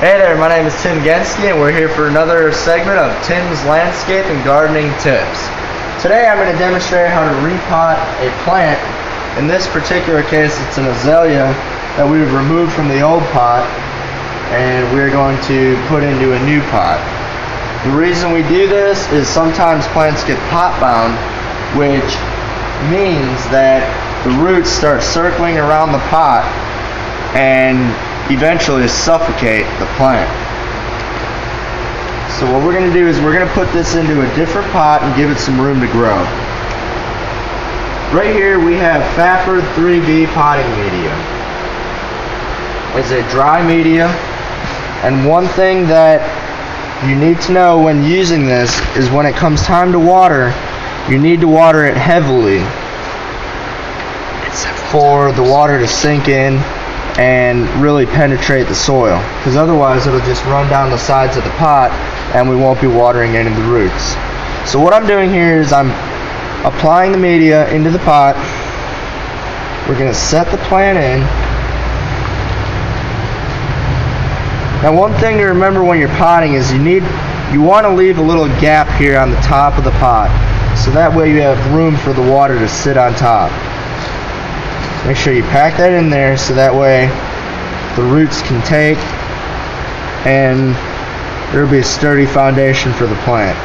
Hey there, my name is Tim Genske and we're here for another segment of Tim's Landscape and Gardening Tips. Today I'm going to demonstrate how to repot a plant. In this particular case it's an azalea that we've removed from the old pot and we're going to put into a new pot. The reason we do this is sometimes plants get pot bound, which means that the roots start circling around the pot and eventually suffocate the plant. So what we're going to do is we're going to put this into a different pot and give it some room to grow. Right here we have Fafard 3B potting media. It's a dry media, and one thing that you need to know when using this is when it comes time to water, you need to water it heavily for the water to sink in and really penetrate the soil, because otherwise it'll just run down the sides of the pot and we won't be watering any of the roots. So what I'm doing here is I'm applying the media into the pot. We're going to set the plant in. Now one thing to remember when you're potting is you want to leave a little gap here on the top of the pot, so that way you have room for the water to sit on top. Make sure you pack that in there so that way the roots can take and there will be a sturdy foundation for the plant.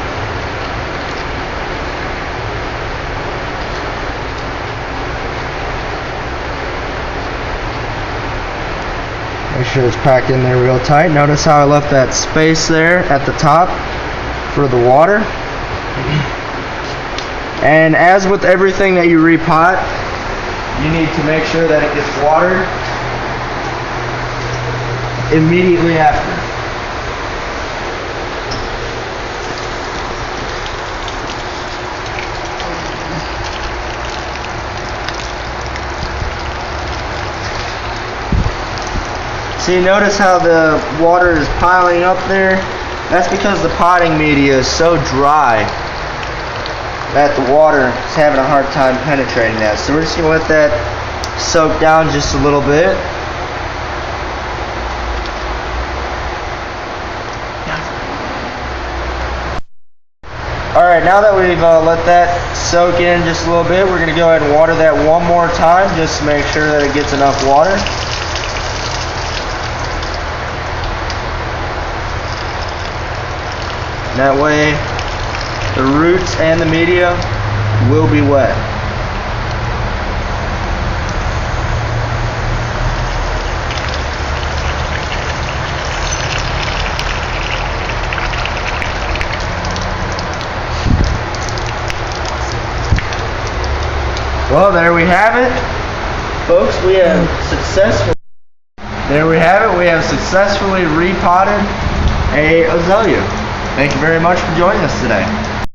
Make sure it's packed in there real tight. Notice how I left that space there at the top for the water. And as with everything that you repot, you need to make sure that it gets watered immediately after. See, notice how the water is piling up there? That's because the potting media is so dry that the water is having a hard time penetrating that. So we're just going to let that soak down just a little bit. Alright, now that we've let that soak in just a little bit, we're going to go ahead and water that one more time just to make sure that it gets enough water. That way the roots and the media will be wet. Well, there we have it, folks. We have successfully repotted a azalea. Thank you very much for joining us today.